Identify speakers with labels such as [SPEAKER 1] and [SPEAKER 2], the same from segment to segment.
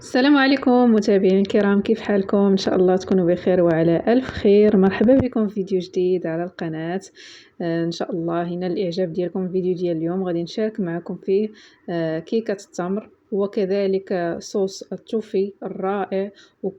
[SPEAKER 1] السلام عليكم متابعين الكرام، كيف حالكم؟ ان شاء الله تكونوا بخير وعلى الف خير. مرحبا بكم في فيديو جديد على القناه. ان شاء الله ينال الاعجاب ديالكم. الفيديو ديال اليوم غادي نشارك معكم فيه كيكه التمر وكذلك صوص التوفي الرائع.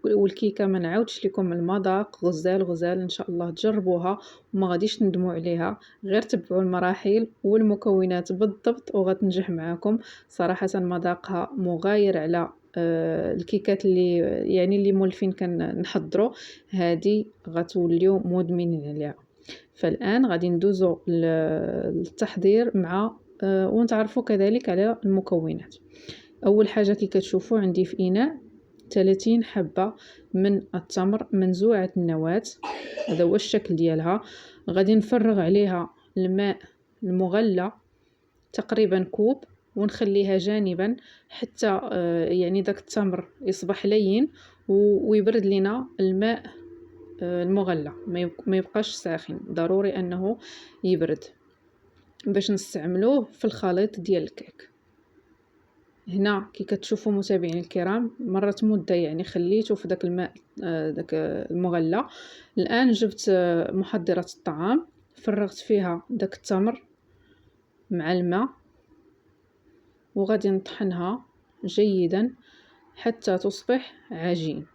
[SPEAKER 1] والكيكه ما نعاودش لكم المذاق غزال ان شاء الله تجربوها وما غاديش تندموا عليها. غير تبعوا المراحل والمكونات بالضبط وغتنجح معكم. صراحه مذاقها مغاير على الكيكات اللي مولفين كنحضروا. هذه غتوليو مدمنين عليها. فالان غادي ندوزو للتحضير مع ونتعرفوا كذلك على المكونات. اول حاجه كي كتشوفوا عندي في اناء 30 حبه من التمر منزوعه النواه. هذا هو الشكل ديالها. غادي نفرغ عليها الماء المغلى تقريبا كوب ونخليها جانبا حتى يعني داك التمر يصبح لين ويبرد لنا الماء المغلى، ما يبقاش ساخن، ضروري انه يبرد باش نستعملوه في الخليط ديال الكيك. هنا كي كتشوفوا متابعين الكرام مرت مده يعني خليته في داك الماء داك المغلى. الان جبت محضرة الطعام، فرغت فيها داك التمر مع الماء وغادي نطحنها جيدا حتى تصبح عجين.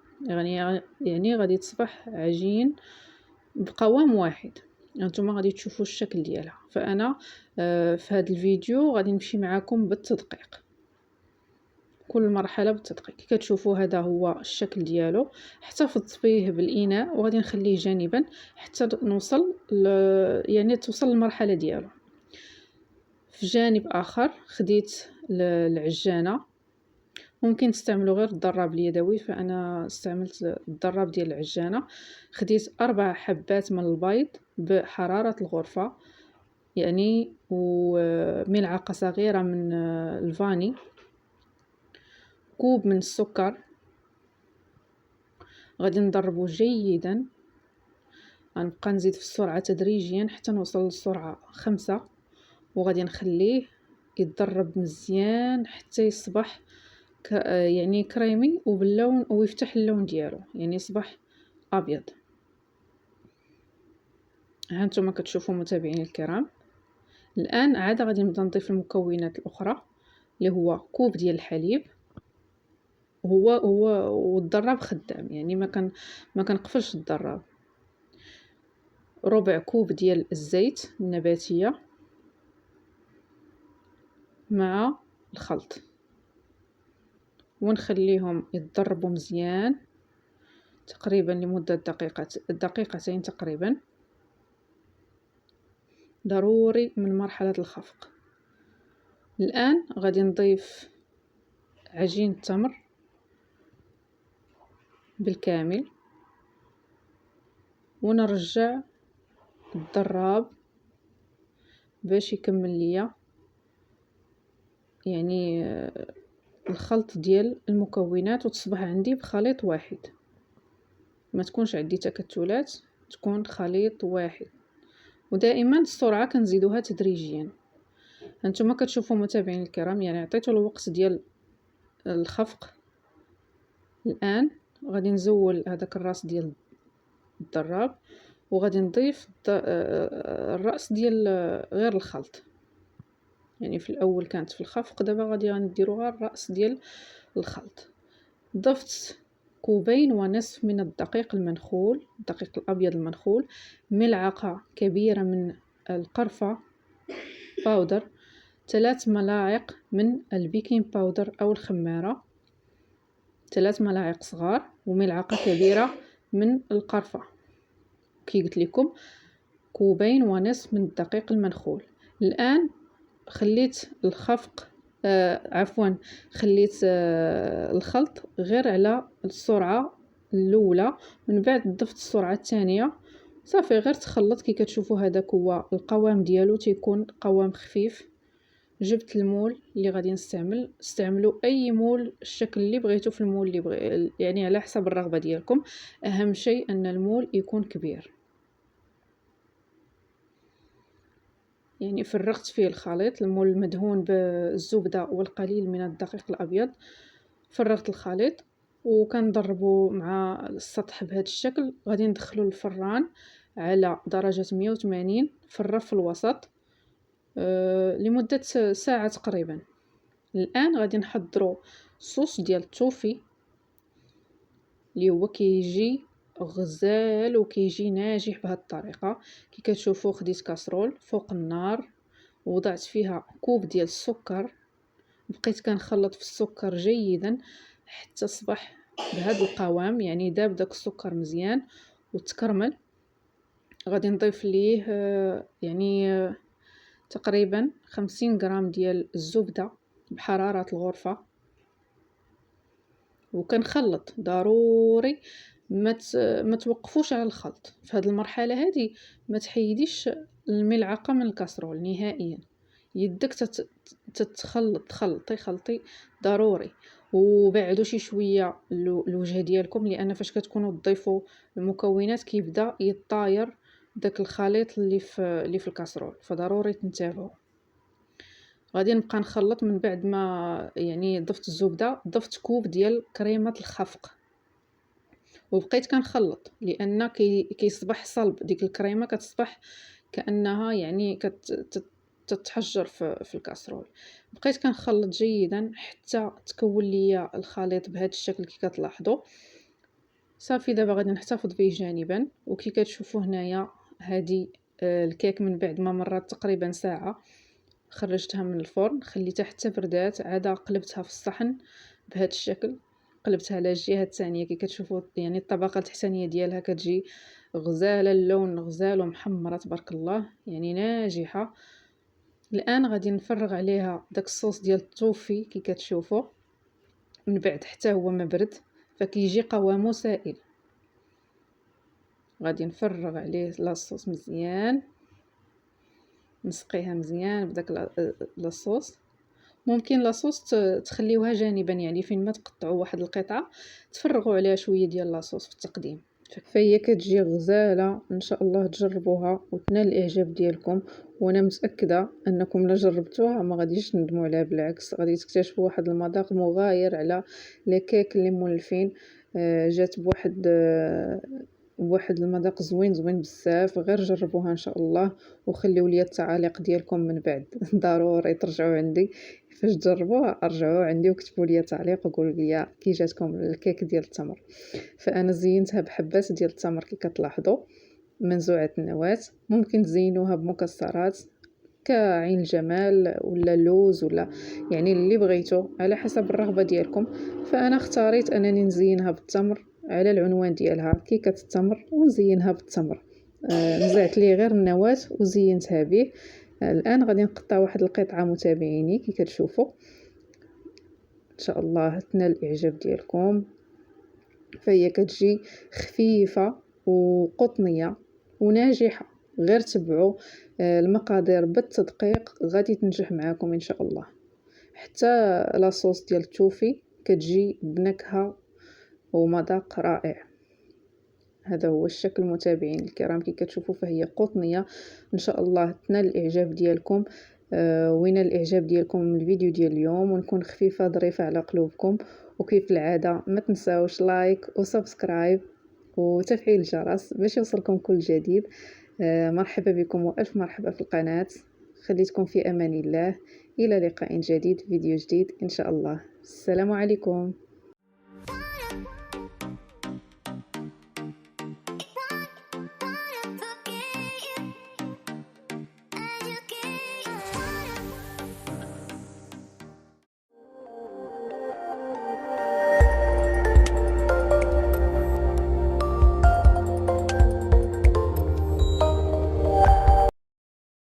[SPEAKER 1] يعني غادي تصبح عجين بقوام واحد. انتم غادي تشوفوا الشكل ديالها. فانا في هذا الفيديو غادي نمشي معكم بالتدقيق، كل مرحله بالتدقيق. كي كتشوفوا هذا هو الشكل ديالو. احتفظت فيه بالاناء وغادي نخليه جانبا حتى نوصل يعني توصل المرحله ديالو. في جانب اخر خديت العجانه، ممكن تستعملوا غير الضراب اليدوي، فانا استعملت الضراب ديال العجانه. خديت 4 حبات من البيض بحراره الغرفه يعني، وملعقه صغيره من الفاني، كوب من السكر. غادي نضربه جيدا. غنبقى نزيد في السرعه تدريجيا حتى نوصل للسرعه 5 وغادي نخليه يتضرب مزيان حتى يصبح يعني كريمي وباللون ويفتح اللون ديالو، يعني يصبح ابيض. ها نتوما كتشوفوا متابعين الكرام. الان عاد غادي نبدا نضيف المكونات الاخرى اللي هو كوب ديال الحليب. هو والضراب خدام، يعني ما كنقفلش الضراب. ربع كوب ديال الزيت النباتيه مع الخلط ونخليهم يتضربوا مزيان تقريبا لمدة دقيقتين تقريبا. ضروري من مرحلة الخفق. الآن غادي نضيف عجين التمر بالكامل ونرجع الضراب باش يكمل ليا يعني الخلط ديال المكونات وتصبح عندي بخليط واحد، ما تكونش عندي تكتلات، تكون خليط واحد. ودائما السرعه كنزيدوها تدريجيا. هانتوما كتشوفوا متابعين الكرام، يعني عطيتو الوقت ديال الخفق. الان غادي نزول هذاك الراس ديال الضراب وغادي نضيف الراس ديال غير الخلط. يعني في الاول كانت في الخفق، دابا غادي نديروها الراس ديال الخلط. ضفت 2.5 كوب من الدقيق المنخول، الدقيق الابيض المنخول، ملعقه كبيره من القرفه باودر، 3 ملاعق من البيكنج باودر او الخماره، 3 ملاعق صغار، وملعقه كبيره من القرفه. كي قلت لكم 2.5 كوب من الدقيق المنخول. الان خليت الخفق خليت الخلط غير على السرعه الاولى، من بعد ضفت السرعه الثانيه. صافي غير تخلط. كي كتشوفوا هذاك هو القوام ديالو، تيكون قوام خفيف. جبت المول اللي غادي استعملوا اي مول الشكل اللي بغيتو، في المول اللي يعني على حسب الرغبه ديالكم. اهم شيء ان المول يكون كبير. يعني فرغت فيه الخليط، المول مدهون بالزبده والقليل من الدقيق الابيض. فرغت الخليط وكنضربو مع السطح بهذا الشكل. غادي ندخلو الفران على درجة 180 في الرف الوسط لمدة ساعة تقريبا. الآن غادي نحضرو صوص ديال التوفي اللي هو كيجي غزال وكيجي ناجح بهذه الطريقه. كي كتشوفوا خديت كاسرول فوق النار ووضعت فيها كوب ديال السكر، بقيت كنخلط في السكر جيدا حتى صبح بهذا القوام، يعني داب داك السكر مزيان وتكرمل. غادي نضيف ليه يعني تقريبا 50 غرام ديال الزبده بحراره الغرفه، وكنخلط. ضروري ما توقفوش على الخلط في هذه المرحله هذه. ما تحيديش الملعقه من الكاسرول نهائيا، يدك تتخلط خلطي ضروري. وبعدوا شي شويه الوجه ديالكم، لان فاش كتكونوا تضيفوا المكونات كيبدا يطاير داك الخليط اللي في الكاسرول، فضروري تنتبهوا. غادي نبقى نخلط. من بعد ما يعني ضفت الزبده ضفت كوب ديال كريمه الخفق وبقيت كنخلط، لان كيصبح صلب. ديك الكريمه كتصبح كانها يعني تتحجر في الكاسرول. بقيت كنخلط جيدا حتى تكون ليا الخليط بهذا الشكل كي كتلاحظوا. صافي دابا غادي نحتفظ به جانبا. وكي كتشوفوا هنايا هذه الكيك من بعد ما مرات تقريبا ساعه خرجتها من الفرن، خليتها حتى بردات، عاد قلبتها في الصحن بهذا الشكل. قلبتها على الجهه الثانيه كي كتشوفوا يعني الطبقه التحتانيه ديالها كتجي غزاله، اللون غزال ومحمره تبارك الله، يعني ناجحه. الان غادي نفرغ عليها داك الصوص ديال التوفي كي كتشوفوا. من بعد حتى هو ما برد فكيجي قوامه سائل. غادي نفرغ عليه لاصوص مزيان، نسقيها مزيان بداك لاصوص. ممكن لاصوص تخليوها جانبا، يعني فين ما تقطعوا واحد القطعه تفرغوا عليها شويه ديال لاصوص في التقديم. فهي كتجي غزاله، ان شاء الله تجربوها وتنال الاعجاب ديالكم. وانا متاكده انكم لا جربتوها ما غاديش تندموا عليها، بالعكس غادي تكتشفوا واحد المذاق مغاير على لي كيك اللي مولفين. جات بواحد المذاق زوين بزاف. غير جربوها ان شاء الله وخليوا لي التعاليق ديالكم من بعد. ضروري ترجعوا عندي فاش تجربوها، ارجعوا عندي وكتبوا لي تعليق وقولوا لي كي جاتكم الكيك ديال التمر. فانا زينتها بحبات ديال التمر كي كتلاحظوا منزوعه النواه. ممكن تزينوها بمكسرات كعين الجمال ولا اللوز ولا يعني اللي بغيتو على حسب الرغبه ديالكم. فانا اختاريت انني نزينها بالتمر على العنوان ديالها كيكه التمر، ونزينها بالتمر. نزعت لي غير النواه وزينتها به. الان غادي نقطع واحد القطعه متابعيني كي كتشوفوا. ان شاء الله تنال الاعجاب ديالكم. فهي كتجي خفيفه وقطنيه وناجحه. غير تبعوا المقادير بالتدقيق غادي تنجح معاكم ان شاء الله. حتى لاصوص ديال التوفي كتجي بنكهه ومذاق رائع. هذا هو الشكل متابعين الكرام كي كتشوفوا، فهي قطنيه. ان شاء الله تنال الاعجاب ديالكم وينال الاعجاب ديالكم من الفيديو ديال اليوم، ونكون خفيفه ظريفه على قلوبكم. وكيف العاده ما تنساوش لايك وسبسكرايب وتفعيل الجرس باش يوصلكم كل جديد. مرحبا بكم والف مرحبا في القناه. خليتكم في امان الله. الى لقاء جديد، فيديو جديد ان شاء الله. السلام عليكم.